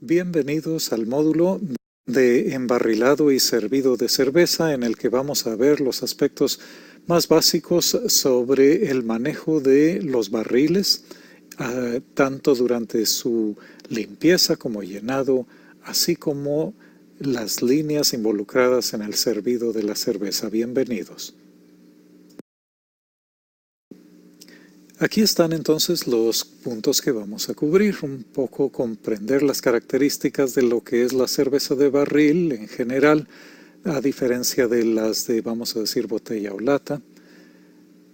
Bienvenidos al módulo de embarrilado y servido de cerveza, en el que vamos a ver los aspectos más básicos sobre el manejo de los barriles, tanto durante su limpieza como llenado, así como las líneas involucradas en el servido de la cerveza. Bienvenidos. Aquí están entonces los puntos que vamos a cubrir, un poco comprender las características de lo que es la cerveza de barril en general, a diferencia de las de, vamos a decir, botella o lata,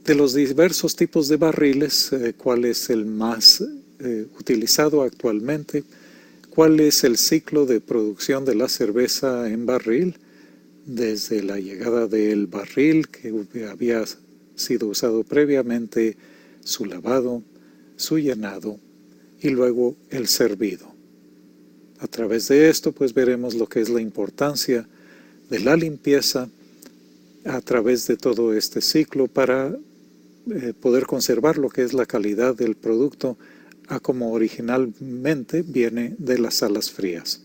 de los diversos tipos de barriles, cuál es el más utilizado actualmente, cuál es el ciclo de producción de la cerveza en barril, desde la llegada del barril que había sido usado previamente, su lavado, su llenado y luego el servido. A través de esto pues veremos lo que es la importancia de la limpieza a través de todo este ciclo para poder conservar lo que es la calidad del producto a como originalmente viene de las salas frías.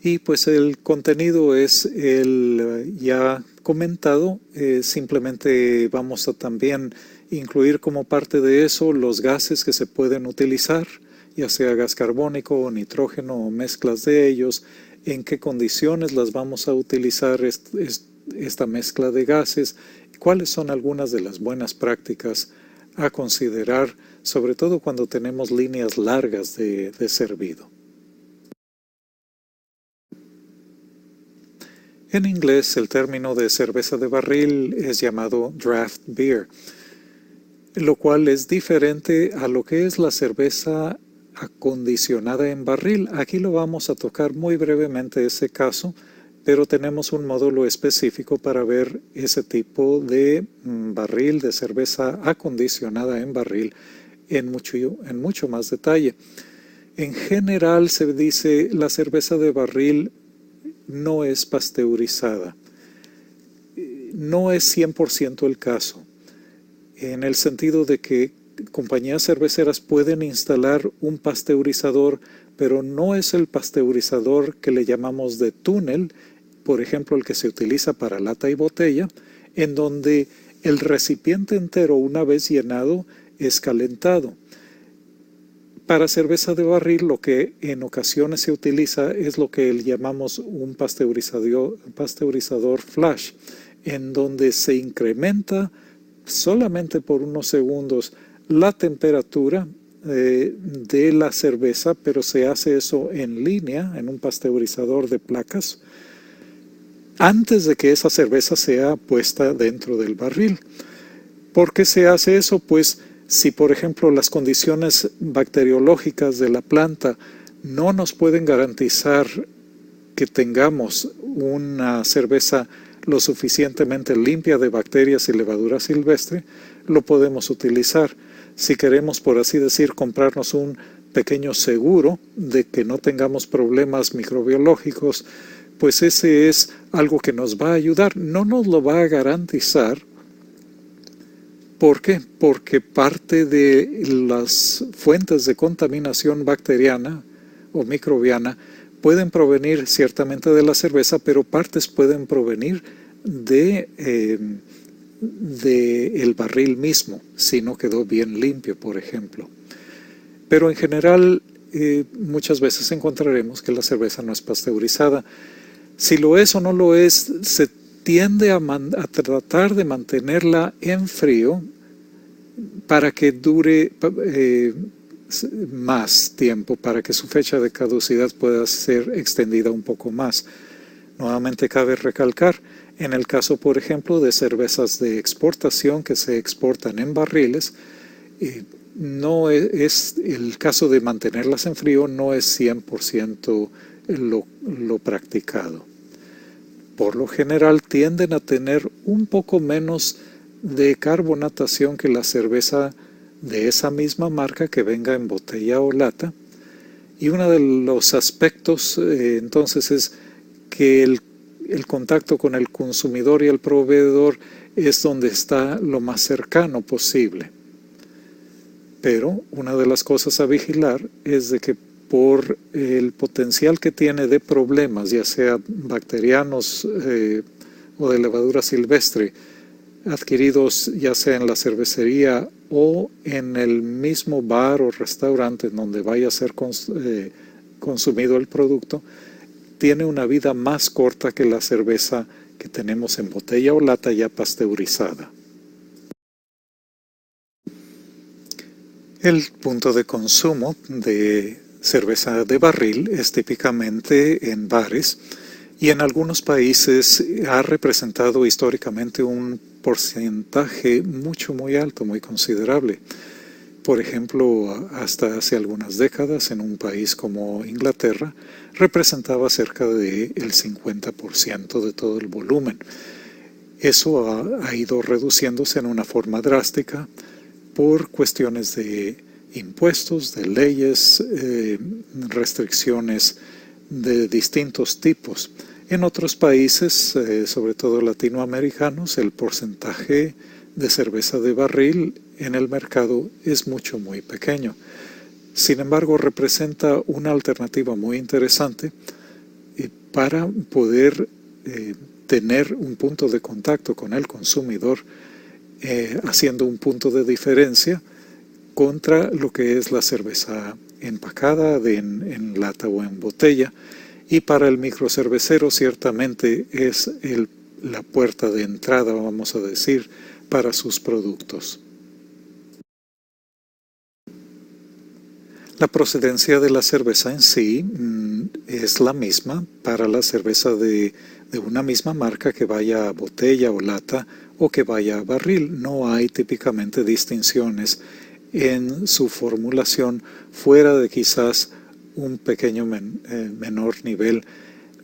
Y pues el contenido es el ya comentado, simplemente vamos a también incluir como parte de eso los gases que se pueden utilizar, ya sea gas carbónico o nitrógeno o mezclas de ellos, en qué condiciones las vamos a utilizar esta mezcla de gases, cuáles son algunas de las buenas prácticas a considerar, sobre todo cuando tenemos líneas largas de servido. En inglés, el término de cerveza de barril es llamado draft beer, lo cual es diferente a lo que es la cerveza acondicionada en barril. Aquí lo vamos a tocar muy brevemente ese caso, pero tenemos un módulo específico para ver ese tipo de barril de cerveza acondicionada en barril en mucho más detalle. En general se dice la cerveza de barril no es pasteurizada. No es 100% el caso, en el sentido de que compañías cerveceras pueden instalar un pasteurizador, pero no es el pasteurizador que le llamamos de túnel, por ejemplo el que se utiliza para lata y botella, en donde el recipiente entero, una vez llenado, es calentado. Para cerveza de barril lo que en ocasiones se utiliza es lo que llamamos un pasteurizador flash, en donde se incrementa solamente por unos segundos la temperatura de la cerveza, pero se hace eso en línea, en un pasteurizador de placas, antes de que esa cerveza sea puesta dentro del barril. ¿Por qué se hace eso? Pues si, por ejemplo, las condiciones bacteriológicas de la planta no nos pueden garantizar que tengamos una cerveza lo suficientemente limpia de bacterias y levadura silvestre, lo podemos utilizar. Si queremos, por así decir, comprarnos un pequeño seguro de que no tengamos problemas microbiológicos, pues ese es algo que nos va a ayudar. No nos lo va a garantizar. ¿Por qué? Porque parte de las fuentes de contaminación bacteriana o microbiana pueden provenir ciertamente de la cerveza, pero partes pueden provenir de el barril mismo, si no quedó bien limpio, por ejemplo. Pero en general, muchas veces encontraremos que la cerveza no es pasteurizada. Si lo es o no lo es, se tiende a tratar de mantenerla en frío para que dure más tiempo, para que su fecha de caducidad pueda ser extendida un poco más. Nuevamente cabe recalcar, en el caso, por ejemplo, de cervezas de exportación que se exportan en barriles, no es el caso de mantenerlas en frío, no es 100% lo practicado. Por lo general tienden a tener un poco menos de carbonatación que la cerveza de esa misma marca que venga en botella o lata. Y uno de los aspectos entonces es que el contacto con el consumidor y el proveedor es donde está lo más cercano posible. Pero una de las cosas a vigilar es de que por el potencial que tiene de problemas, ya sea bacterianos o de levadura silvestre, adquiridos ya sea en la cervecería o en el mismo bar o restaurante en donde vaya a ser consumido el producto, tiene una vida más corta que la cerveza que tenemos en botella o lata ya pasteurizada. El punto de consumo de cerveza de barril es típicamente en bares y en algunos países ha representado históricamente un porcentaje muy alto, muy considerable. Por ejemplo, hasta hace algunas décadas en un país como Inglaterra representaba cerca del 50% de todo el volumen. Eso ha ido reduciéndose en una forma drástica por cuestiones de impuestos, de leyes, restricciones de distintos tipos. En otros países, sobre todo latinoamericanos, el porcentaje de cerveza de barril en el mercado es muy pequeño. Sin embargo, representa una alternativa muy interesante para poder tener un punto de contacto con el consumidor, haciendo un punto de diferencia contra lo que es la cerveza empacada en lata o en botella. Y para el microcervecero ciertamente es la puerta de entrada, vamos a decir, para sus productos. La procedencia de la cerveza en sí es la misma para la cerveza de una misma marca que vaya a botella o lata o que vaya a barril. No hay típicamente distinciones en su formulación fuera de quizás un pequeño menor nivel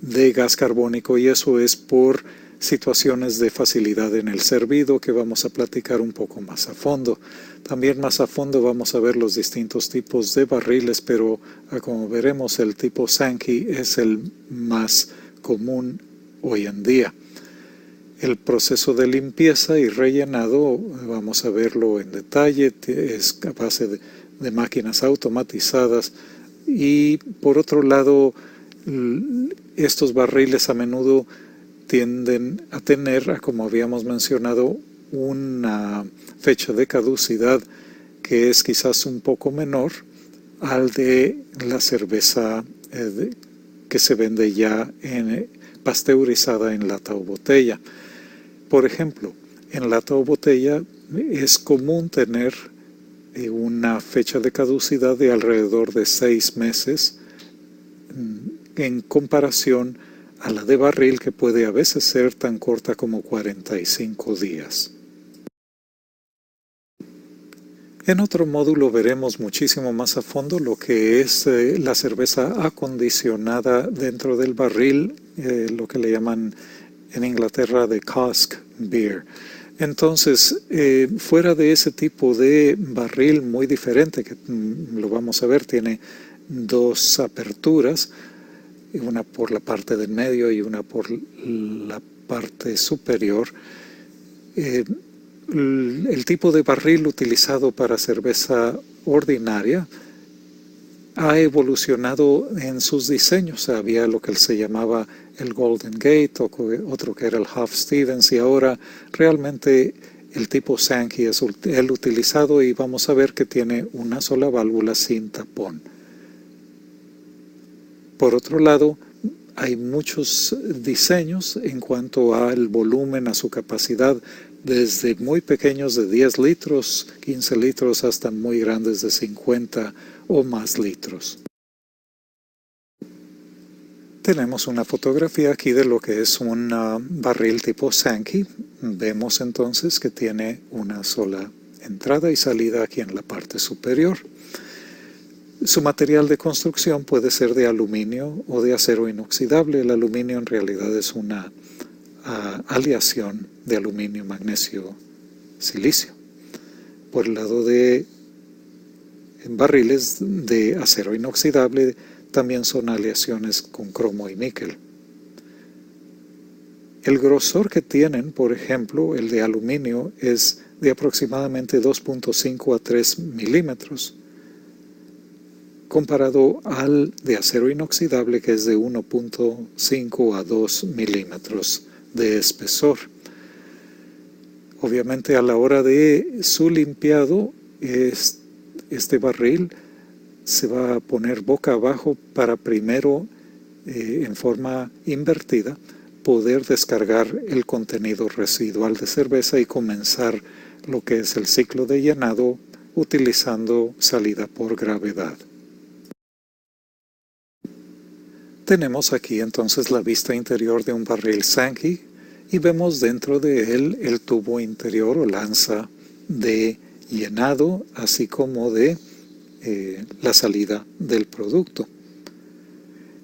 de gas carbónico, y eso es por situaciones de facilidad en el servido que vamos a platicar un poco más a fondo. También más a fondo vamos a ver los distintos tipos de barriles, pero como veremos el tipo Sankey es el más común hoy en día. El proceso de limpieza y rellenado vamos a verlo en detalle, es a base de máquinas automatizadas. Y por otro lado, estos barriles a menudo tienden a tener, como habíamos mencionado, una fecha de caducidad que es quizás un poco menor al de la cerveza que se vende ya pasteurizada en lata o botella. Por ejemplo, en lata o botella es común tener una fecha de caducidad de alrededor de 6 meses en comparación a la de barril, que puede a veces ser tan corta como 45 días. En otro módulo veremos muchísimo más a fondo lo que es la cerveza acondicionada dentro del barril, lo que le llaman en Inglaterra de cask beer. Entonces, fuera de ese tipo de barril muy diferente, que lo vamos a ver, tiene 2 aperturas, una por la parte del medio y una por la parte superior. El tipo de barril utilizado para cerveza ordinaria ha evolucionado en sus diseños. Había lo que se llamaba el Golden Gate, otro que era el Half Stevens, y ahora realmente el tipo Sankey es el utilizado, y vamos a ver que tiene una sola válvula sin tapón. Por otro lado, hay muchos diseños en cuanto al volumen, a su capacidad, desde muy pequeños de 10 litros, 15 litros, hasta muy grandes de 50 o más litros. Tenemos una fotografía aquí de lo que es un barril tipo Sankey. Vemos entonces que tiene una sola entrada y salida aquí en la parte superior. Su material de construcción puede ser de aluminio o de acero inoxidable. El aluminio en realidad es una aleación de aluminio, magnesio, silicio. Por el lado de barriles de acero inoxidable también son aleaciones con cromo y níquel. El grosor que tienen, por ejemplo, el de aluminio es de aproximadamente 2.5 a 3 milímetros, comparado al de acero inoxidable, que es de 1.5 a 2 milímetros de espesor. Obviamente, a la hora de su limpiado, este barril se va a poner boca abajo para primero, en forma invertida, poder descargar el contenido residual de cerveza y comenzar lo que es el ciclo de llenado utilizando salida por gravedad. Tenemos aquí entonces la vista interior de un barril Sankey y vemos dentro de él el tubo interior o lanza de llenado, así como de la salida del producto.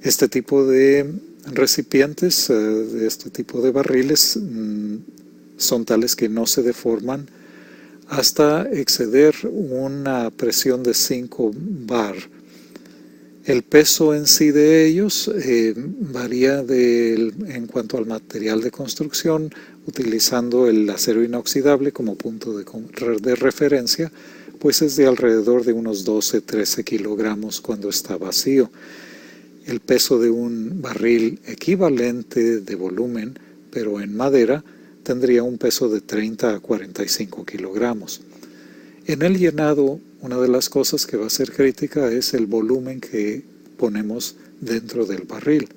Este tipo de recipientes, de este tipo de barriles, son tales que no se deforman hasta exceder una presión de 5 bar. El peso en sí de ellos varía en cuanto al material de construcción, utilizando el acero inoxidable como punto de referencia, pues es de alrededor de unos 12-13 kilogramos cuando está vacío. El peso de un barril equivalente de volumen, pero en madera, tendría un peso de 30 a 45 kilogramos. En el llenado, una de las cosas que va a ser crítica es el volumen que ponemos dentro del barril.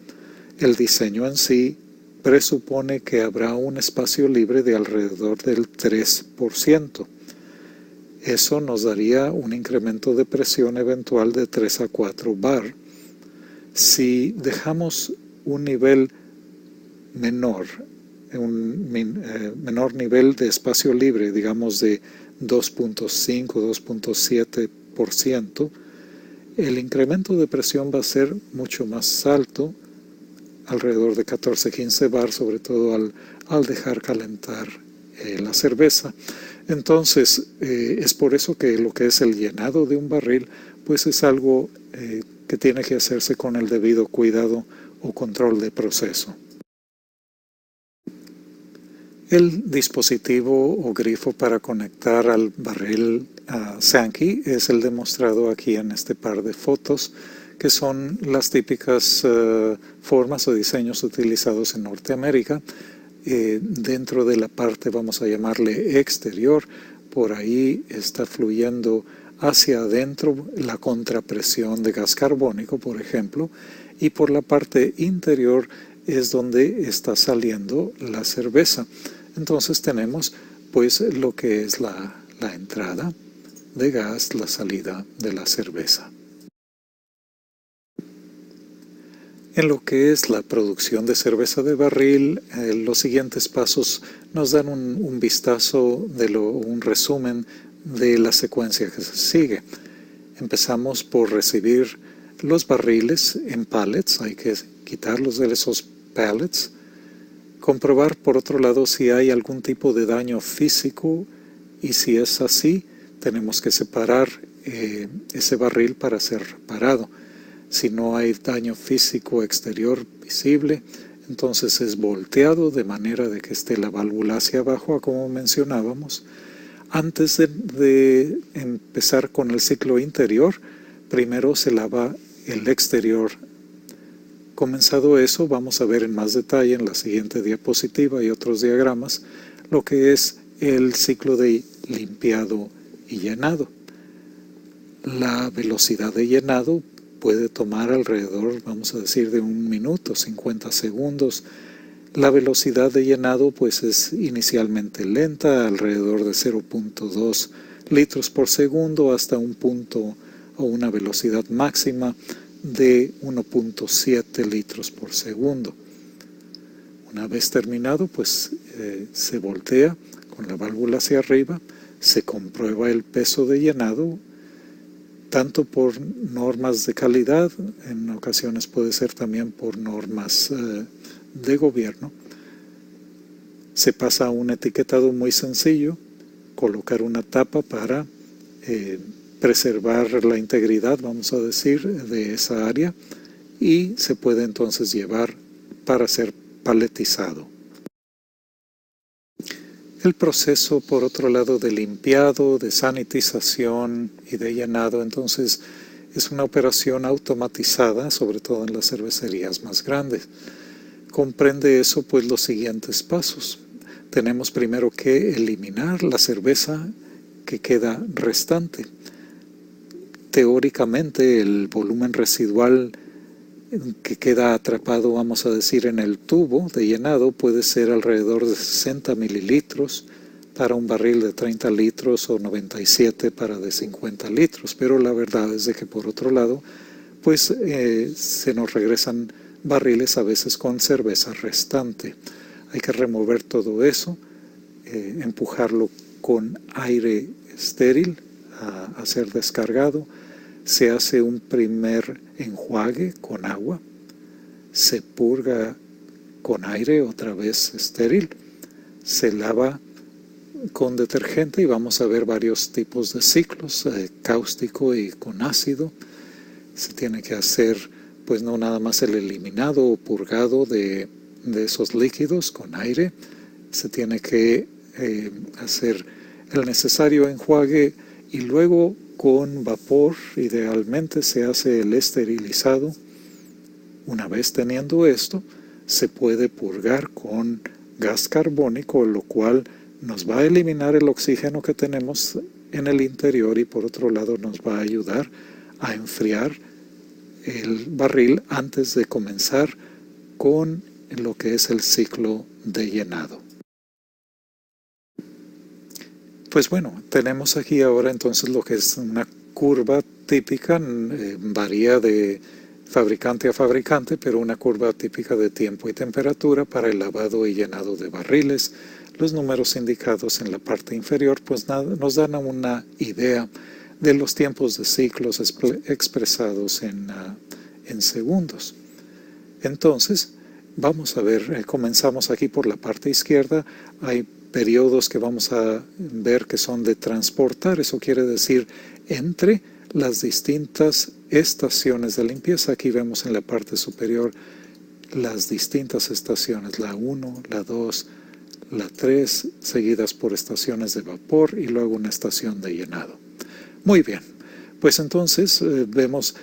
El diseño en sí presupone que habrá un espacio libre de alrededor del 3%. Eso nos daría un incremento de presión eventual de 3 a 4 bar. Si dejamos un nivel menor, menor nivel de espacio libre, digamos de 2.5, 2.7%, el incremento de presión va a ser mucho más alto, alrededor de 14-15 bar, sobre todo al dejar calentar la cerveza. Entonces, es por eso que lo que es el llenado de un barril, pues es algo que tiene que hacerse con el debido cuidado o control de proceso. El dispositivo o grifo para conectar al barril Sankey es el demostrado aquí en este par de fotos, que son las típicas formas o diseños utilizados en Norteamérica. Dentro de la parte, vamos a llamarle exterior, por ahí está fluyendo hacia adentro la contrapresión de gas carbónico, por ejemplo, y por la parte interior es donde está saliendo la cerveza. Entonces tenemos pues lo que es la entrada de gas, la salida de la cerveza. En lo que es la producción de cerveza de barril, los siguientes pasos nos dan un vistazo un resumen de la secuencia que se sigue. Empezamos por recibir los barriles en pallets, hay que quitarlos de esos pallets. Comprobar, por otro lado, si hay algún tipo de daño físico, y si es así, tenemos que separar ese barril para ser reparado. Si no hay daño físico exterior visible, entonces es volteado de manera de que esté la válvula hacia abajo, como mencionábamos. Antes de empezar con el ciclo interior, primero se lava el exterior. Comenzado eso, vamos a ver en más detalle en la siguiente diapositiva y otros diagramas lo que es el ciclo de limpiado y llenado. La velocidad de llenado puede tomar alrededor, vamos a decir, de 1 minuto, 50 segundos. La velocidad de llenado pues es inicialmente lenta, alrededor de 0.2 litros por segundo hasta un punto o una velocidad máxima de 1.7 litros por segundo. Una vez terminado, pues se voltea con la válvula hacia arriba, se comprueba el peso de llenado, tanto por normas de calidad, en ocasiones puede ser también por normas de gobierno. Se pasa a un etiquetado muy sencillo, colocar una tapa para preservar la integridad, vamos a decir, de esa área, y se puede entonces llevar para ser paletizado. El proceso, por otro lado, de limpiado, de sanitización y de llenado, entonces es una operación automatizada, sobre todo en las cervecerías más grandes. Comprende eso pues los siguientes pasos. Tenemos primero que eliminar la cerveza que queda restante. Teóricamente el volumen residual que queda atrapado, vamos a decir, en el tubo de llenado puede ser alrededor de 60 mililitros para un barril de 30 litros o 97 para de 50 litros, pero la verdad es de que por otro lado, pues se nos regresan barriles a veces con cerveza restante. Hay que remover todo eso, empujarlo con aire estéril a ser descargado. Se hace un primer enjuague con agua, se purga con aire otra vez estéril, se lava con detergente y vamos a ver varios tipos de ciclos, cáustico y con ácido. Se tiene que hacer pues no nada más el eliminado o purgado de esos líquidos con aire, se tiene que hacer el necesario enjuague y luego con vapor idealmente se hace el esterilizado. Una vez teniendo esto, se puede purgar con gas carbónico, lo cual nos va a eliminar el oxígeno que tenemos en el interior y por otro lado nos va a ayudar a enfriar el barril antes de comenzar con lo que es el ciclo de llenado. Pues bueno, tenemos aquí ahora entonces lo que es una curva típica, varía de fabricante a fabricante, pero una curva típica de tiempo y temperatura para el lavado y llenado de barriles. Los números indicados en la parte inferior pues nos dan una idea de los tiempos de ciclos expresados en segundos. Entonces, vamos a ver, comenzamos aquí por la parte izquierda, hay periodos que vamos a ver que son de transportar, eso quiere decir entre las distintas estaciones de limpieza. Aquí vemos en la parte superior las distintas estaciones, la 1, la 2, la 3, seguidas por estaciones de vapor y luego una estación de llenado. Muy bien, pues entonces vemos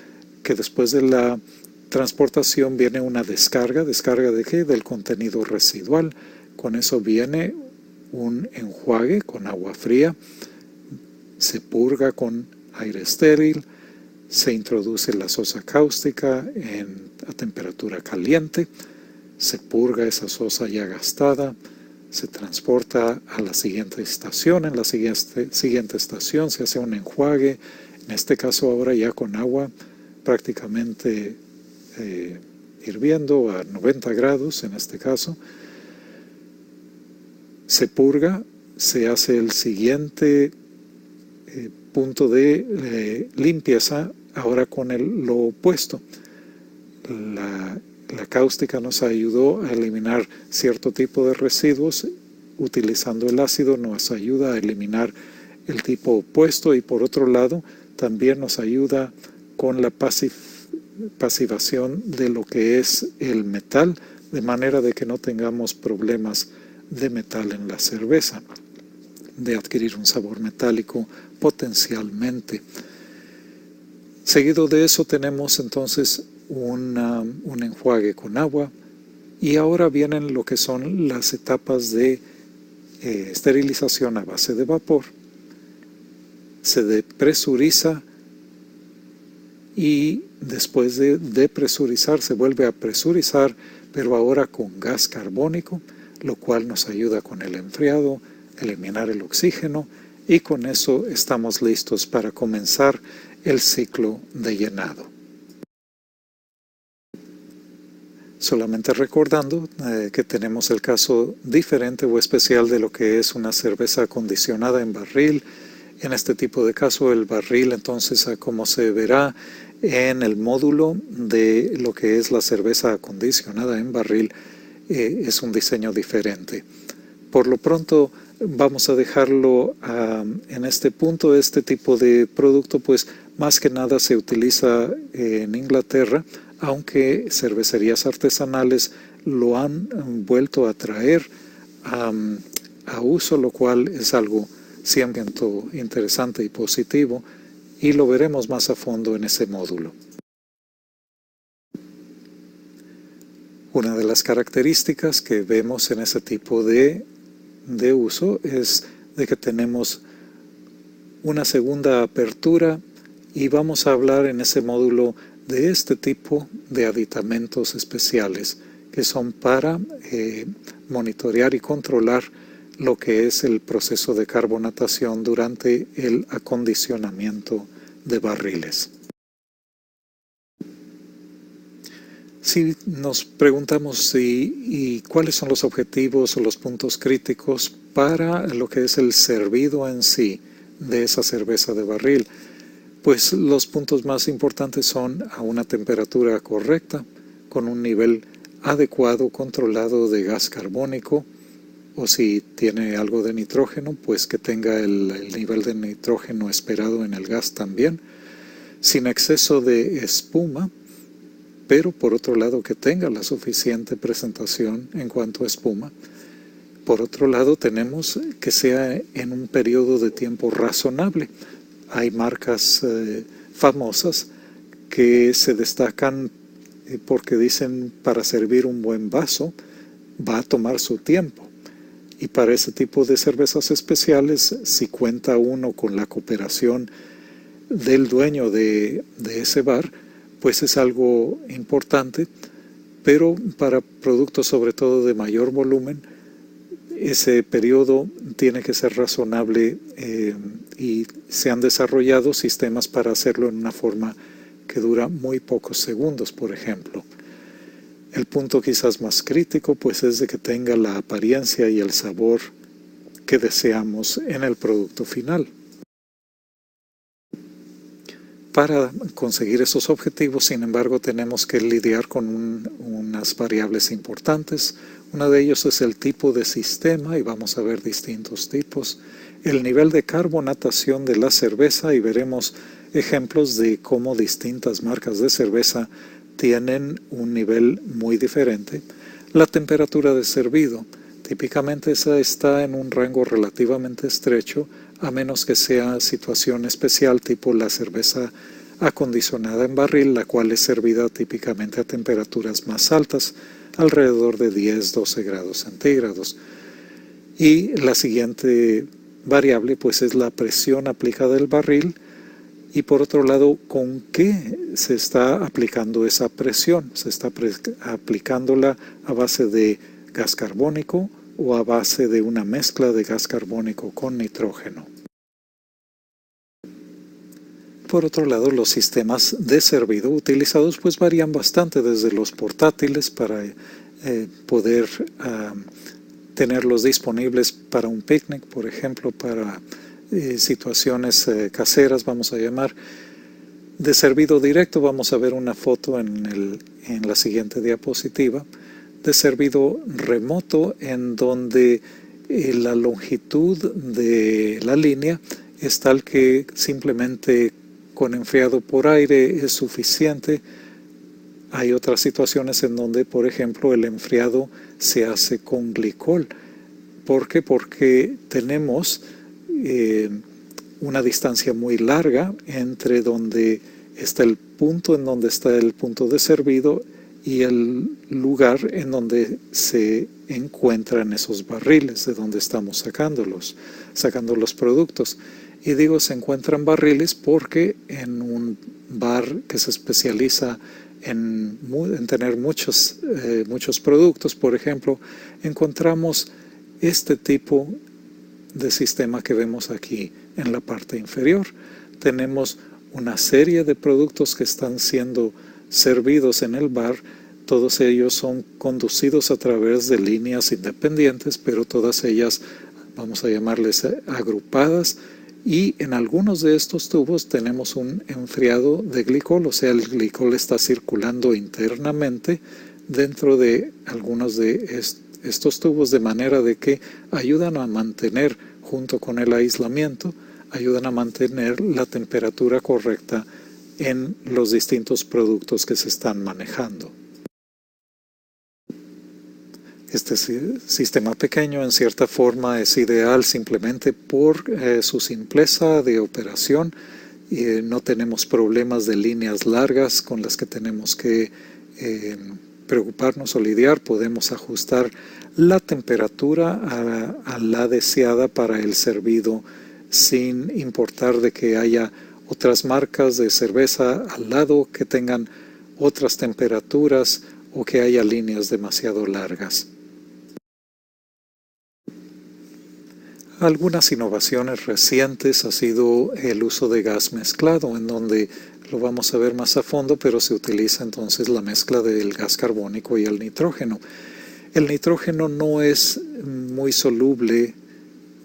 que después de la transportación viene una descarga. ¿Descarga de qué? Del contenido residual. Con eso viene un enjuague con agua fría, se purga con aire estéril, se introduce la sosa cáustica a temperatura caliente, se purga esa sosa ya gastada, se transporta a la siguiente estación, en la siguiente estación se hace un enjuague, en este caso ahora ya con agua prácticamente hirviendo a 90 grados en este caso. Se purga, se hace el siguiente punto de limpieza, ahora con lo opuesto. La cáustica nos ayudó a eliminar cierto tipo de residuos, utilizando el ácido nos ayuda a eliminar el tipo opuesto y por otro lado también nos ayuda con la pasivación de lo que es el metal, de manera de que no tengamos problemas de metal en la cerveza, de adquirir un sabor metálico potencialmente. Seguido de eso tenemos entonces un enjuague con agua y ahora vienen lo que son las etapas de esterilización a base de vapor. Se depresuriza y después de depresurizar se vuelve a presurizar, pero ahora con gas carbónico, lo cual nos ayuda con el enfriado, eliminar el oxígeno y con eso estamos listos para comenzar el ciclo de llenado. Solamente recordando que tenemos el caso diferente o especial de lo que es una cerveza acondicionada en barril. En este tipo de caso el barril, entonces, como se verá en el módulo de lo que es la cerveza acondicionada en barril, es un diseño diferente. Por lo pronto vamos a dejarlo en este punto. Este tipo de producto pues más que nada se utiliza en Inglaterra, aunque cervecerías artesanales lo han vuelto a traer a uso, lo cual es algo 100% interesante y positivo, y lo veremos más a fondo en ese módulo. Una de las características que vemos en ese tipo de uso es de que tenemos una segunda apertura, y vamos a hablar en ese módulo de este tipo de aditamentos especiales que son para monitorear y controlar lo que es el proceso de carbonatación durante el acondicionamiento de barriles. Si nos preguntamos y cuáles son los objetivos o los puntos críticos para lo que es el servido en sí de esa cerveza de barril, pues los puntos más importantes son a una temperatura correcta, con un nivel adecuado, controlado de gas carbónico, o si tiene algo de nitrógeno, pues que tenga el nivel de nitrógeno esperado en el gas también, sin exceso de espuma, pero por otro lado que tenga la suficiente presentación en cuanto a espuma. Por otro lado tenemos que sea en un periodo de tiempo razonable. Hay marcas famosas que se destacan porque dicen para servir un buen vaso va a tomar su tiempo. Y para ese tipo de cervezas especiales, si cuenta uno con la cooperación del dueño de ese bar, pues es algo importante, pero para productos sobre todo de mayor volumen, ese periodo tiene que ser razonable y se han desarrollado sistemas para hacerlo en una forma que dura muy pocos segundos, por ejemplo. El punto quizás más crítico pues es de que tenga la apariencia y el sabor que deseamos en el producto final. Para conseguir esos objetivos, sin embargo, tenemos que lidiar con unas variables importantes. Una de ellos es el tipo de sistema, y vamos a ver distintos tipos. El nivel de carbonatación de la cerveza, y veremos ejemplos de cómo distintas marcas de cerveza tienen un nivel muy diferente. La temperatura de servido, típicamente esa está en un rango relativamente estrecho, a menos que sea situación especial tipo la cerveza acondicionada en barril, la cual es servida típicamente a temperaturas más altas, alrededor de 10-12 grados centígrados. Y la siguiente variable pues es la presión aplicada del barril, y por otro lado, ¿con qué se está aplicando esa presión? ¿Se está aplicándola a base de gas carbónico o a base de una mezcla de gas carbónico con nitrógeno? Por otro lado, los sistemas de servido utilizados pues varían bastante, desde los portátiles para poder tenerlos disponibles para un picnic, por ejemplo, para situaciones caseras, vamos a llamar. De servido directo vamos a ver una foto en la siguiente diapositiva. De servido remoto, en donde la longitud de la línea es tal que simplemente con enfriado por aire es suficiente. Hay otras situaciones en donde, por ejemplo, el enfriado se hace con glicol. ¿Por qué? Porque tenemos una distancia muy larga entre donde está el punto en donde está el punto de servido y el lugar en donde se encuentran esos barriles de donde estamos sacando los productos. Y digo se encuentran barriles porque en un bar que se especializa en tener muchos productos, por ejemplo, encontramos este tipo de sistema que vemos aquí en la parte inferior. Tenemos una serie de productos que están siendo servidos en el bar. Todos ellos son conducidos a través de líneas independientes, pero todas ellas vamos a llamarles agrupadas, y en algunos de estos tubos tenemos un enfriado de glicol, o sea, el glicol está circulando internamente dentro de algunos de estos tubos, de manera de que ayudan a mantener, junto con el aislamiento, ayudan a mantener la temperatura correcta en los distintos productos que se están manejando. Este sistema pequeño en cierta forma es ideal simplemente por su simpleza de operación. No tenemos problemas de líneas largas con las que tenemos que preocuparnos o lidiar. Podemos ajustar la temperatura a la deseada para el servido sin importar de que haya otras marcas de cerveza al lado que tengan otras temperaturas o que haya líneas demasiado largas. Algunas innovaciones recientes ha sido el uso de gas mezclado, en donde lo vamos a ver más a fondo, pero se utiliza entonces la mezcla del gas carbónico y el nitrógeno. El nitrógeno no es muy soluble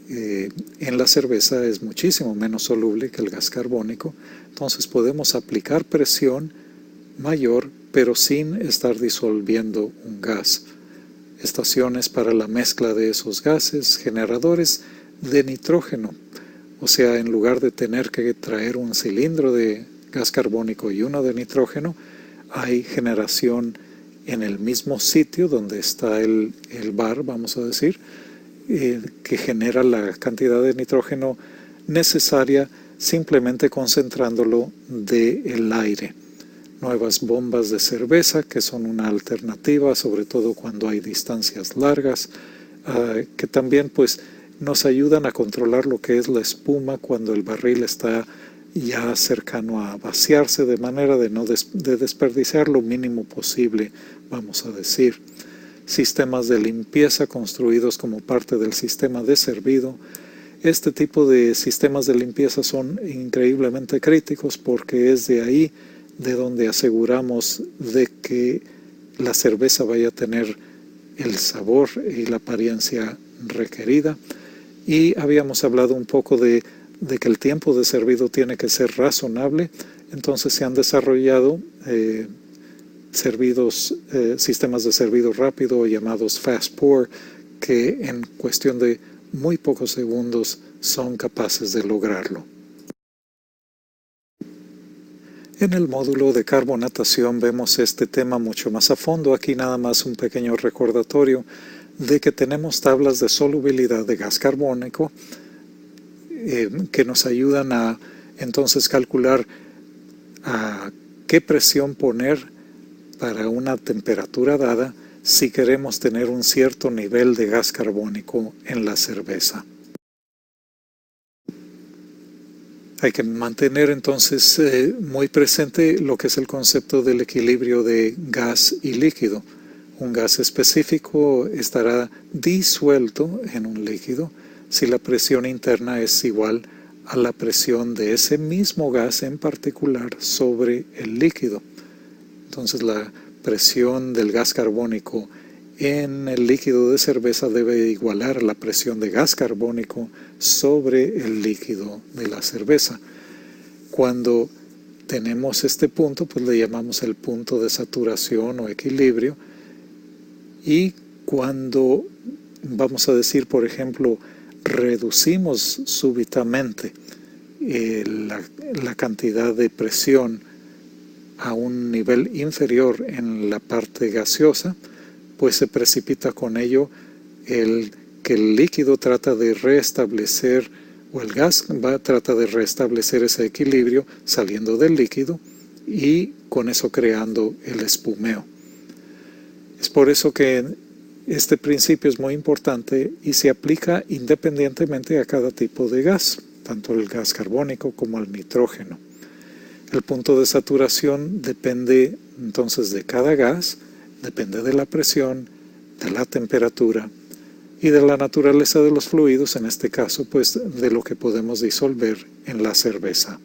en la cerveza, es muchísimo menos soluble que el gas carbónico, entonces podemos aplicar presión mayor, pero sin estar disolviendo un gas. Estaciones para la mezcla de esos gases, generadores de nitrógeno, o sea, en lugar de tener que traer un cilindro de gas carbónico y uno de nitrógeno, hay generación en el mismo sitio donde está el bar, vamos a decir, que genera la cantidad de nitrógeno necesaria simplemente concentrándolo del aire. Nuevas bombas de cerveza que son una alternativa, sobre todo cuando hay distancias largas, que también pues nos ayudan a controlar lo que es la espuma cuando el barril está ya cercano a vaciarse, de manera de no de desperdiciar lo mínimo posible, vamos a decir. Sistemas de limpieza construidos como parte del sistema de servido. Este tipo de sistemas de limpieza son increíblemente críticos porque es de ahí de donde aseguramos de que la cerveza vaya a tener el sabor y la apariencia requerida. Y habíamos hablado un poco de que el tiempo de servido tiene que ser razonable, entonces se han desarrollado sistemas de servido rápido llamados fast pour, que en cuestión de muy pocos segundos son capaces de lograrlo. En el módulo de carbonatación vemos este tema mucho más a fondo. Aquí nada más un pequeño recordatorio de que tenemos tablas de solubilidad de gas carbónico que nos ayudan a entonces calcular a qué presión poner para una temperatura dada si queremos tener un cierto nivel de gas carbónico en la cerveza. Hay que mantener entonces muy presente lo que es el concepto del equilibrio de gas y líquido. Un gas específico estará disuelto en un líquido si la presión interna es igual a la presión de ese mismo gas en particular sobre el líquido. Entonces la presión del gas carbónico en el líquido de cerveza debe igualar la presión de gas carbónico sobre el líquido de la cerveza. Cuando tenemos este punto, pues le llamamos el punto de saturación o equilibrio. Y cuando, vamos a decir, por ejemplo, reducimos súbitamente la cantidad de presión a un nivel inferior en la parte gaseosa, pues se precipita con ello que el líquido trata de restablecer, o el gas trata de restablecer ese equilibrio saliendo del líquido y con eso creando el espumeo. Es por eso que este principio es muy importante y se aplica independientemente a cada tipo de gas, tanto el gas carbónico como el nitrógeno. El punto de saturación depende entonces de cada gas, depende de la presión, de la temperatura y de la naturaleza de los fluidos, en este caso, pues de lo que podemos disolver en la cerveza.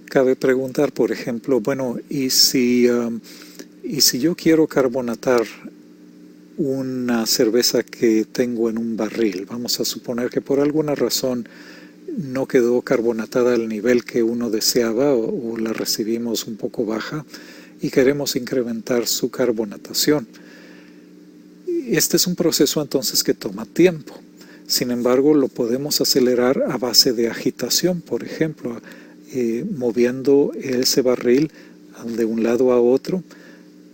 Cabe preguntar, por ejemplo, bueno, ¿y si yo quiero carbonatar una cerveza que tengo en un barril? Vamos a suponer que por alguna razón no quedó carbonatada al nivel que uno deseaba o la recibimos un poco baja y queremos incrementar su carbonatación. Este es un proceso entonces que toma tiempo. Sin embargo, lo podemos acelerar a base de agitación, por ejemplo, moviendo ese barril de un lado a otro,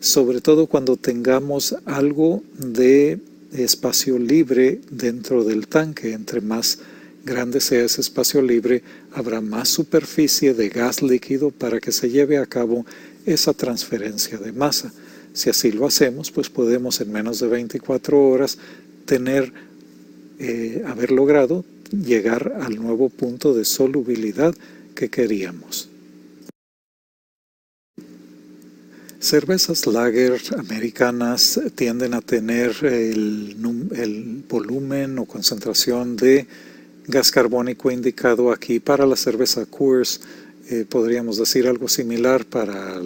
sobre todo cuando tengamos algo de espacio libre dentro del tanque. Entre más grande sea ese espacio libre, habrá más superficie de gas líquido para que se lleve a cabo esa transferencia de masa. Si así lo hacemos, pues podemos en menos de 24 horas haber logrado llegar al nuevo punto de solubilidad que queríamos. Cervezas lager americanas tienden a tener el volumen o concentración de gas carbónico indicado aquí. Para la cerveza Coors podríamos decir algo similar para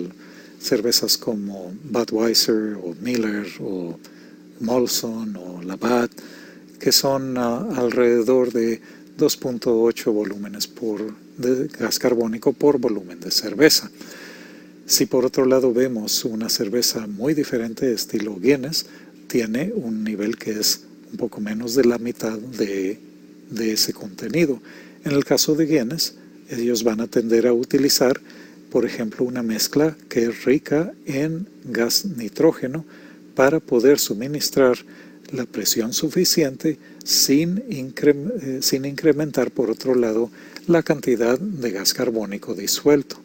cervezas como Budweiser o Miller o Molson o Labatt, que son alrededor de 2.8 volúmenes de gas carbónico por volumen de cerveza. Si por otro lado vemos una cerveza muy diferente, estilo Guinness, tiene un nivel que es un poco menos de la mitad de ese contenido. En el caso de Guinness, ellos van a tender a utilizar, por ejemplo, una mezcla que es rica en gas nitrógeno para poder suministrar la presión suficiente sin incrementar, por otro lado, la cantidad de gas carbónico disuelto.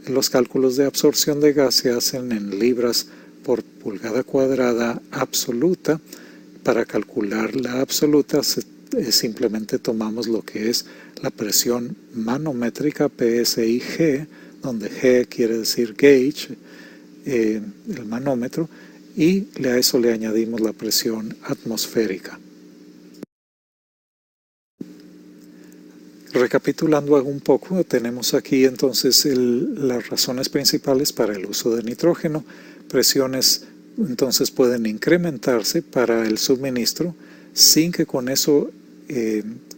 Los cálculos de absorción de gas se hacen en libras por pulgada cuadrada absoluta. Para calcular la absoluta simplemente tomamos lo que es la presión manométrica PSI-G, donde G quiere decir gauge, el manómetro, y a eso le añadimos la presión atmosférica. Recapitulando un poco, tenemos aquí entonces las razones principales para el uso de nitrógeno. Presiones entonces pueden incrementarse para el suministro sin que con eso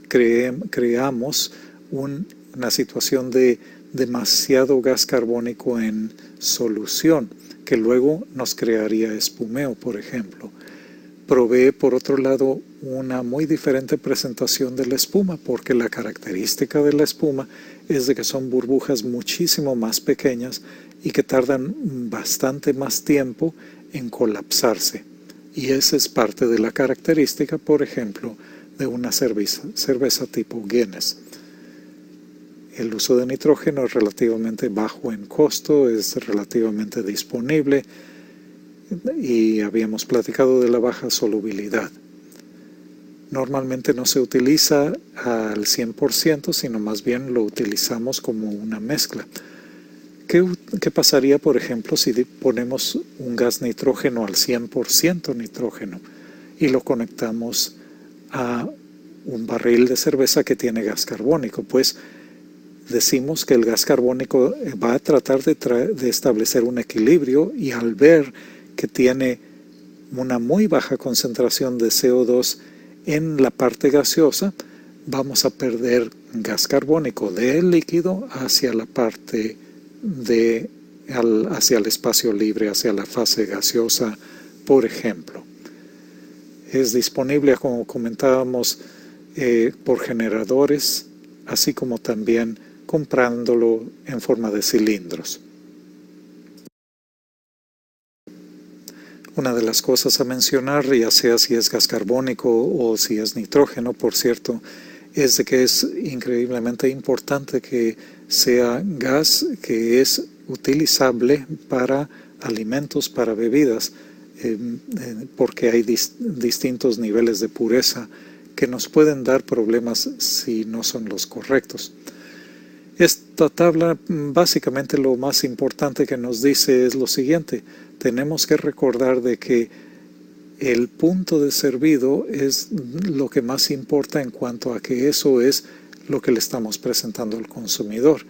creamos una situación de demasiado gas carbónico en solución, que luego nos crearía espumeo, por ejemplo. Provee, por otro lado, una muy diferente presentación de la espuma, porque la característica de la espuma es de que son burbujas muchísimo más pequeñas y que tardan bastante más tiempo en colapsarse. Y esa es parte de la característica, por ejemplo, de una cerveza tipo Guinness. El uso de nitrógeno es relativamente bajo en costo, es relativamente disponible, y habíamos platicado de la baja solubilidad. Normalmente no se utiliza al 100%, sino más bien lo utilizamos como una mezcla. ¿Qué pasaría, por ejemplo, si ponemos un gas nitrógeno al 100% nitrógeno y lo conectamos a un barril de cerveza que tiene gas carbónico? Pues decimos que el gas carbónico va a tratar de establecer un equilibrio, y al ver que tiene una muy baja concentración de CO2 en la parte gaseosa, vamos a perder gas carbónico del líquido hacia la parte hacia el espacio libre, hacia la fase gaseosa, por ejemplo. Es disponible, como comentábamos, por generadores, así como también comprándolo en forma de cilindros. Una de las cosas a mencionar, ya sea si es gas carbónico o si es nitrógeno, por cierto, es de que es increíblemente importante que sea gas que es utilizable para alimentos, para bebidas, porque hay distintos niveles de pureza que nos pueden dar problemas si no son los correctos. Esta tabla, básicamente lo más importante que nos dice es lo siguiente: tenemos que recordar de que el punto de servido es lo que más importa en cuanto a que eso es lo que le estamos presentando al consumidor.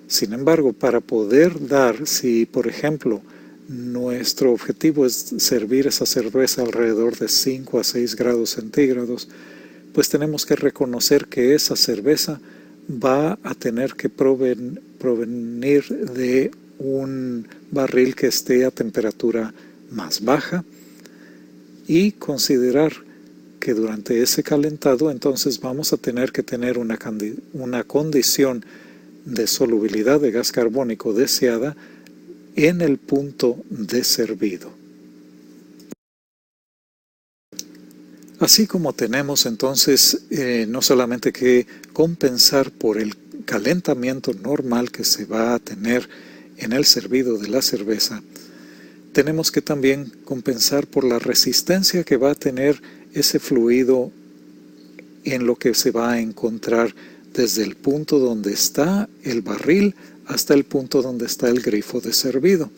Sin embargo, para poder dar, si por ejemplo nuestro objetivo es servir esa cerveza alrededor de 5 a 6 grados centígrados, pues tenemos que reconocer que esa cerveza va a tener que provenir de un barril que esté a temperatura más baja, y considerar que durante ese calentado entonces vamos a tener que tener una condición de solubilidad de gas carbónico deseada en el punto de servido. Así como tenemos entonces no solamente que compensar por el calentamiento normal que se va a tener en el servido de la cerveza, tenemos que también compensar por la resistencia que va a tener ese fluido en lo que se va a encontrar desde el punto donde está el barril hasta el punto donde está el grifo de servido.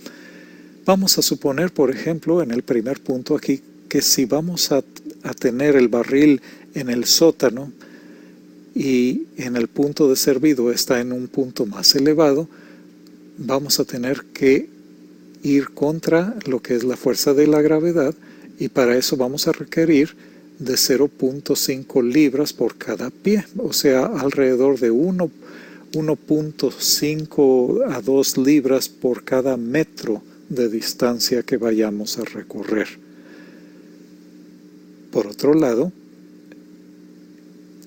Vamos a suponer, por ejemplo, en el primer punto aquí, que si vamos a tener el barril en el sótano y en el punto de servido está en un punto más elevado, vamos a tener que ir contra lo que es la fuerza de la gravedad, y para eso vamos a requerir de 0.5 libras por cada pie, o sea, alrededor de 1.5 a 2 libras por cada metro de distancia que vayamos a recorrer. Por otro lado,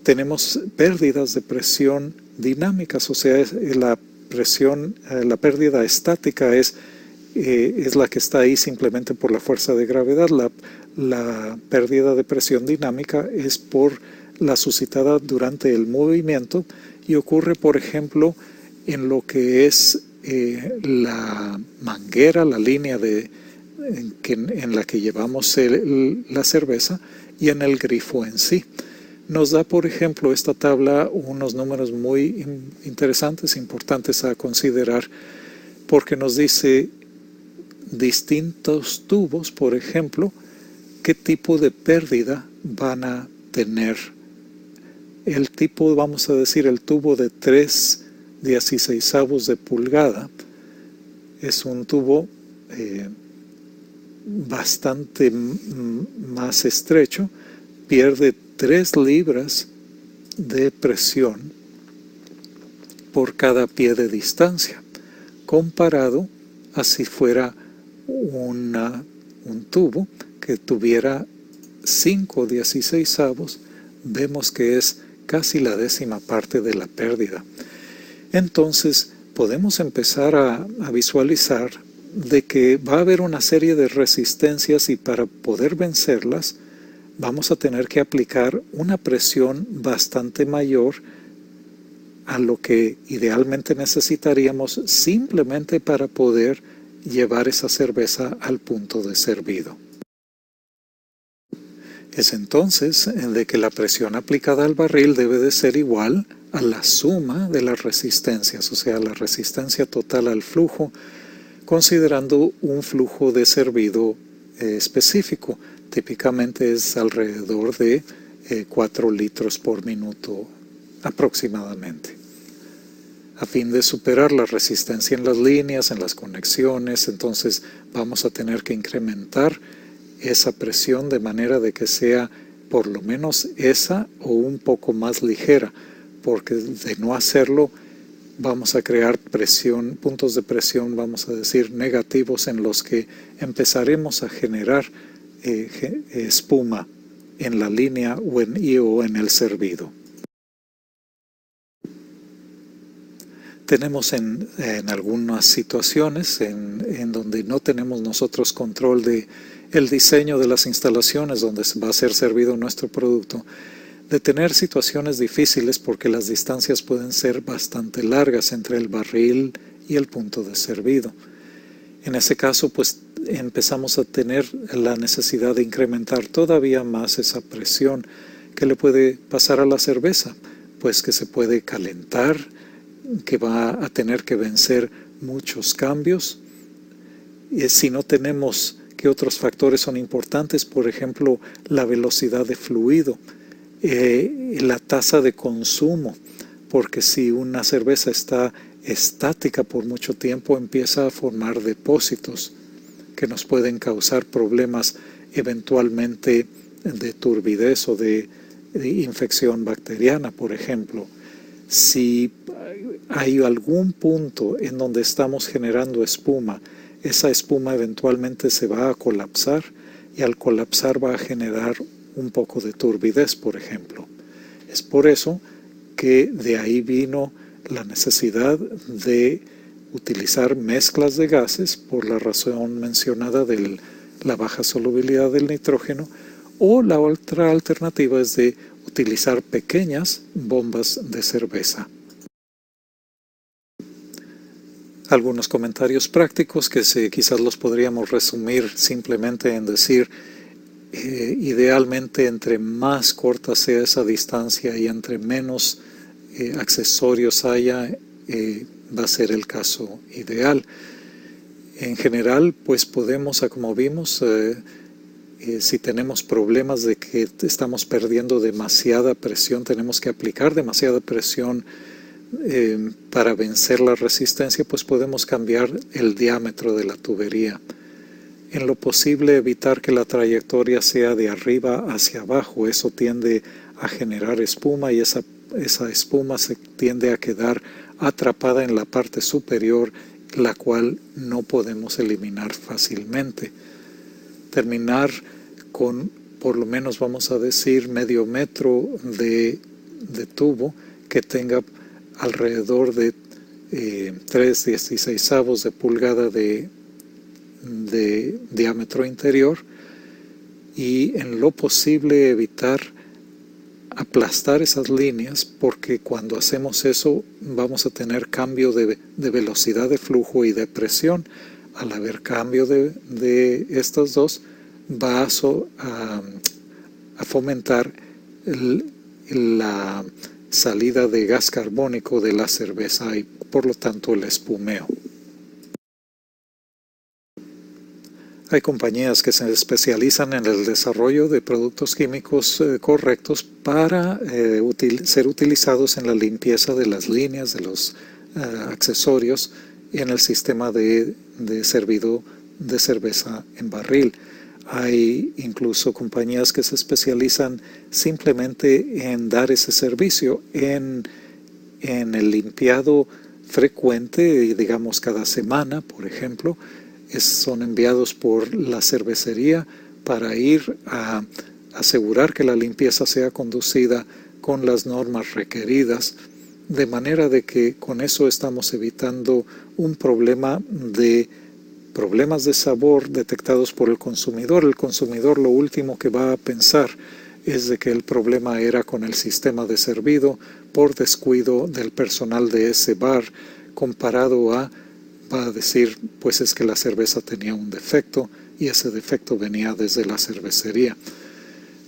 tenemos pérdidas de presión dinámicas, o sea, la pérdida estática es la que está ahí simplemente por la fuerza de gravedad. La pérdida de presión dinámica es por la suscitada durante el movimiento y ocurre, por ejemplo, en lo que es la manguera, la línea en la que llevamos la cerveza, y en el grifo en sí. Nos da, por ejemplo, esta tabla unos números muy interesantes, importantes a considerar, porque nos dice distintos tubos, por ejemplo, qué tipo de pérdida van a tener. El tipo, vamos a decir, el tubo de 3/16 de pulgada es un tubo bastante más estrecho, pierde 3 libras de presión por cada pie de distancia, comparado a si fuera un tubo que tuviera 5/16, vemos que es casi la 10ª parte de la pérdida. Entonces podemos empezar a visualizar de que va a haber una serie de resistencias, y para poder vencerlas vamos a tener que aplicar una presión bastante mayor a lo que idealmente necesitaríamos simplemente para poder llevar esa cerveza al punto de servido. Es entonces de que la presión aplicada al barril debe de ser igual a la suma de las resistencias, o sea, la resistencia total al flujo, considerando un flujo de servido específico. Típicamente es alrededor de 4 litros por minuto aproximadamente. A fin de superar la resistencia en las líneas, en las conexiones, entonces vamos a tener que incrementar esa presión de manera de que sea por lo menos esa o un poco más ligera, porque de no hacerlo vamos a crear puntos de presión, vamos a decir, negativos, en los que empezaremos a generar espuma en la línea o en el servido. Tenemos en algunas situaciones en donde no tenemos nosotros control de el diseño de las instalaciones donde va a ser servido nuestro producto, de tener situaciones difíciles porque las distancias pueden ser bastante largas entre el barril y el punto de servido. En ese caso, pues empezamos a tener la necesidad de incrementar todavía más esa presión. ¿Qué le puede pasar a la cerveza? Pues que se puede calentar, que va a tener que vencer muchos cambios. Si no tenemos, ¿qué otros factores son importantes? Por ejemplo, la velocidad de fluido, la tasa de consumo, porque si una cerveza está estática por mucho tiempo, empieza a formar depósitos que nos pueden causar problemas eventualmente de turbidez o de infección bacteriana, por ejemplo. Si hay algún punto en donde estamos generando espuma, esa espuma eventualmente se va a colapsar, y al colapsar va a generar un poco de turbidez, por ejemplo. Es por eso que de ahí vino la necesidad de utilizar mezclas de gases por la razón mencionada de la baja solubilidad del nitrógeno, o la otra alternativa es de utilizar pequeñas bombas de cerveza. Algunos comentarios prácticos que quizás los podríamos resumir simplemente en decir, idealmente entre más corta sea esa distancia y entre menos accesorios haya, va a ser el caso ideal. En general, pues podemos, como vimos, si tenemos problemas de que estamos perdiendo demasiada presión, tenemos que aplicar demasiada presión para vencer la resistencia, pues podemos cambiar el diámetro de la tubería. En lo posible, evitar que la trayectoria sea de arriba hacia abajo. Eso tiende a generar espuma y esa espuma se tiende a quedar atrapada en la parte superior, la cual no podemos eliminar fácilmente. Terminar con, por lo menos vamos a decir, medio metro de tubo que tenga alrededor de 3/16 de pulgada de diámetro interior, y en lo posible evitar aplastar esas líneas, porque cuando hacemos eso vamos a tener cambio de velocidad de flujo y de presión. Al haber cambio de estas dos, va a fomentar la salida de gas carbónico de la cerveza y por lo tanto el espumeo. Hay compañías que se especializan en el desarrollo de productos químicos correctos para ser utilizados en la limpieza de las líneas, de los accesorios en el sistema de servido de cerveza en barril. Hay incluso compañías que se especializan simplemente en dar ese servicio en el limpiado frecuente, digamos cada semana, por ejemplo. Son enviados por la cervecería para ir a asegurar que la limpieza sea conducida con las normas requeridas, de manera de que con eso estamos evitando un problemas de sabor detectados por el consumidor. El consumidor lo último que va a pensar es de que el problema era con el sistema de servido por descuido del personal de ese bar, comparado va a decir, pues es que la cerveza tenía un defecto y ese defecto venía desde la cervecería.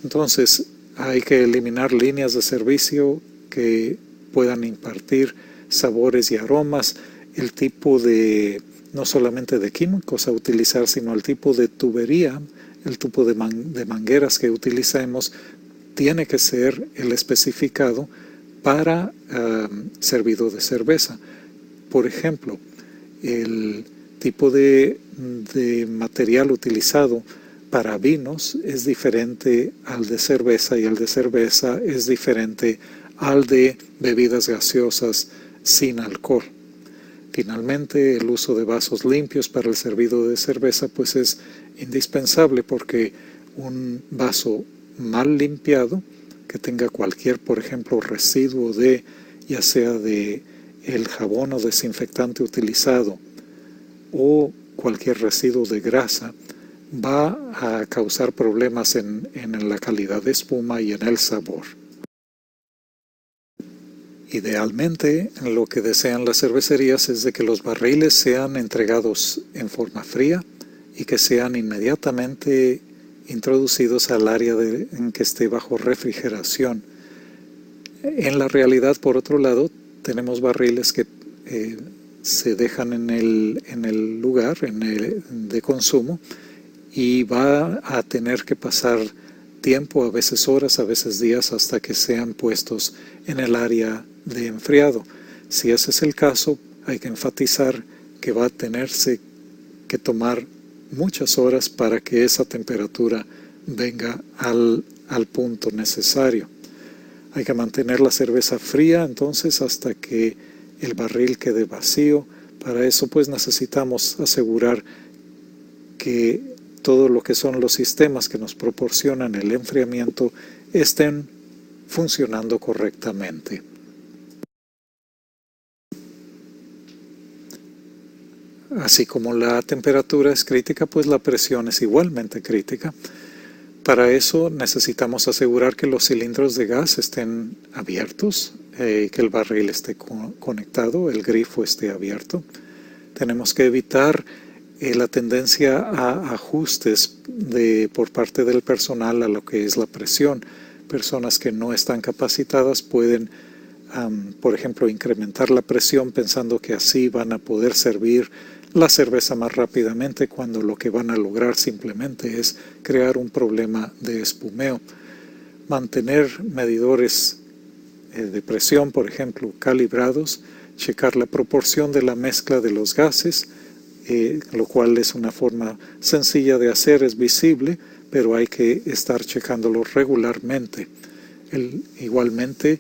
Entonces hay que eliminar líneas de servicio que puedan impartir sabores y aromas, el tipo de, no solamente de químicos a utilizar, sino el tipo de tubería, el tipo de mangueras que utilicemos, tiene que ser el especificado para servido de cerveza. Por ejemplo, el tipo de material utilizado para vinos es diferente al de cerveza, y el de cerveza es diferente al de bebidas gaseosas sin alcohol. Finalmente, el uso de vasos limpios para el servido de cerveza pues es indispensable, porque un vaso mal limpiado, que tenga cualquier, por ejemplo, residuo ya sea de el jabón o desinfectante utilizado o cualquier residuo de grasa, va a causar problemas en la calidad de espuma y en el sabor. Idealmente, lo que desean las cervecerías es de que los barriles sean entregados en forma fría y que sean inmediatamente introducidos al área en que esté bajo refrigeración. En la realidad, por otro lado, tenemos barriles que se dejan en el lugar de consumo, y va a tener que pasar tiempo, a veces horas, a veces días, hasta que sean puestos en el área de enfriado. Si ese es el caso, hay que enfatizar que va a tenerse que tomar muchas horas para que esa temperatura venga al punto necesario. Hay que mantener la cerveza fría entonces hasta que el barril quede vacío. Para eso pues necesitamos asegurar que todo lo que son los sistemas que nos proporcionan el enfriamiento estén funcionando correctamente. Así como la temperatura es crítica, pues la presión es igualmente crítica. Para eso necesitamos asegurar que los cilindros de gas estén abiertos, que el barril esté conectado, el grifo esté abierto. Tenemos que evitar la tendencia a ajustes por parte del personal a lo que es la presión. Personas que no están capacitadas pueden, por ejemplo, incrementar la presión pensando que así van a poder servir la cerveza más rápidamente, cuando lo que van a lograr simplemente es crear un problema de espumeo. Mantener medidores de presión, por ejemplo, calibrados, checar la proporción de la mezcla de los gases, lo cual es una forma sencilla de hacer, es visible, pero hay que estar checándolo regularmente. Igualmente,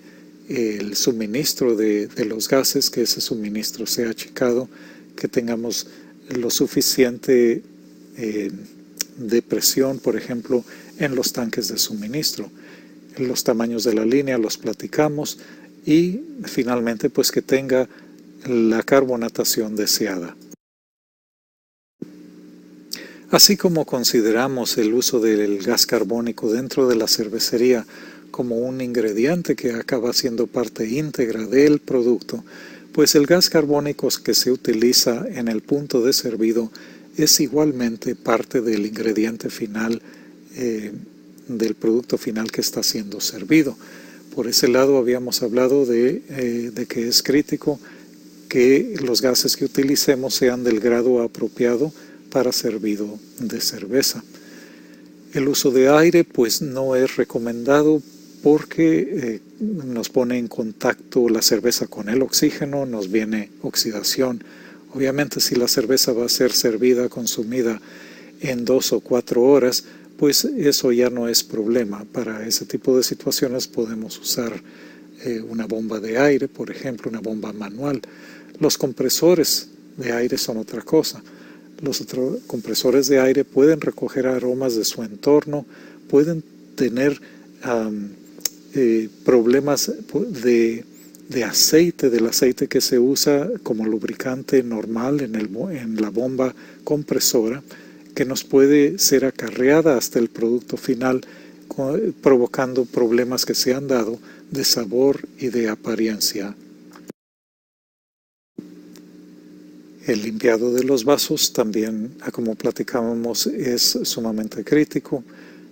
el suministro de los gases, que ese suministro sea checado, que tengamos lo suficiente de presión, por ejemplo, en los tanques de suministro. Los tamaños de la línea los platicamos, y finalmente pues que tenga la carbonatación deseada. Así como consideramos el uso del gas carbónico dentro de la cervecería como un ingrediente que acaba siendo parte íntegra del producto, pues el gas carbónico que se utiliza en el punto de servido es igualmente parte del ingrediente final del producto final que está siendo servido. Por ese lado habíamos hablado de que es crítico que los gases que utilicemos sean del grado apropiado para servido de cerveza. El uso de aire pues no es recomendado porque nos pone en contacto la cerveza con el oxígeno, nos viene oxidación. Obviamente si la cerveza va a ser servida, consumida en 2 o 4 horas, pues eso ya no es problema. Para ese tipo de situaciones podemos usar una bomba de aire, por ejemplo, una bomba manual. Los compresores de aire son otra cosa. Los compresores de aire pueden recoger aromas de su entorno, pueden tener problemas de aceite, del aceite que se usa como lubricante normal en la bomba compresora, que nos puede ser acarreada hasta el producto final, provocando problemas que se han dado de sabor y de apariencia. El limpiado de los vasos también, como platicábamos, es sumamente crítico.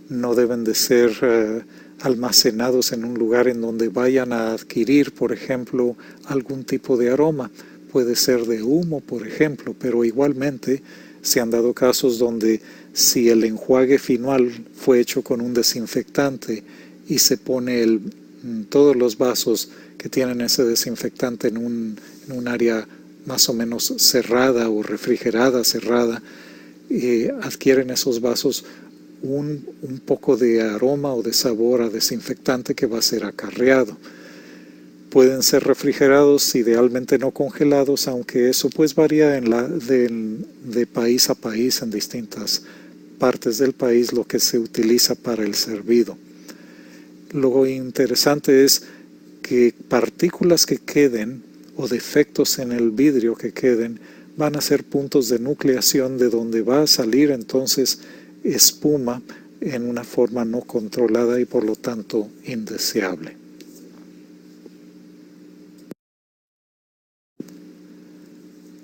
No deben de ser almacenados en un lugar en donde vayan a adquirir, por ejemplo, algún tipo de aroma. Puede ser de humo, por ejemplo, pero igualmente se han dado casos donde si el enjuague final fue hecho con un desinfectante y se pone todos los vasos que tienen ese desinfectante en un área más o menos cerrada o refrigerada, cerrada, adquieren esos vasos un poco de aroma o de sabor a desinfectante que va a ser acarreado. Pueden ser refrigerados, idealmente no congelados, aunque eso pues varía de país a país, en distintas partes del país, lo que se utiliza para el servido. Lo interesante es que partículas que queden o defectos en el vidrio que queden van a ser puntos de nucleación de donde va a salir entonces espuma en una forma no controlada y por lo tanto indeseable.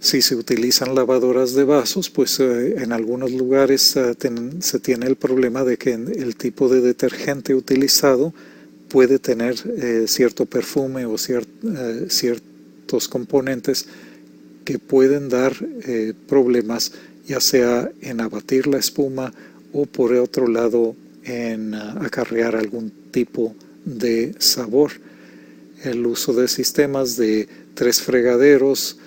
Si se utilizan lavadoras de vasos, pues en algunos lugares se tiene el problema de que el tipo de detergente utilizado puede tener cierto perfume o ciertos componentes que pueden dar problemas, ya sea en abatir la espuma o por otro lado en acarrear algún tipo de sabor. El uso de sistemas de 3 fregaderos,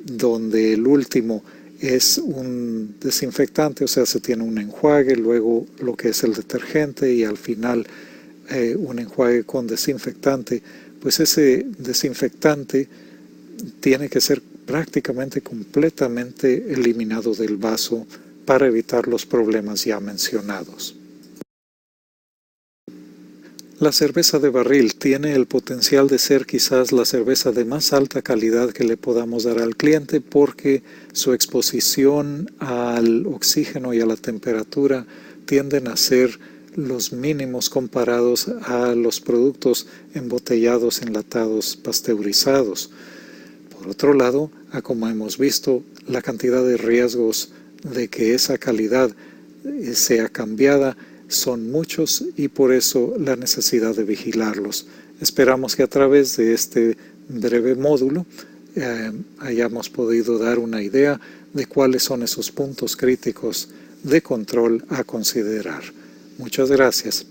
donde el último es un desinfectante, o sea, se tiene un enjuague, luego lo que es el detergente y al final un enjuague con desinfectante, pues ese desinfectante tiene que ser prácticamente completamente eliminado del vaso para evitar los problemas ya mencionados. La cerveza de barril tiene el potencial de ser quizás la cerveza de más alta calidad que le podamos dar al cliente porque su exposición al oxígeno y a la temperatura tienden a ser los mínimos comparados a los productos embotellados, enlatados, pasteurizados. Por otro lado, como hemos visto, la cantidad de riesgos de que esa calidad sea cambiada son muchos y por eso la necesidad de vigilarlos. Esperamos que a través de este breve módulo hayamos podido dar una idea de cuáles son esos puntos críticos de control a considerar. Muchas gracias.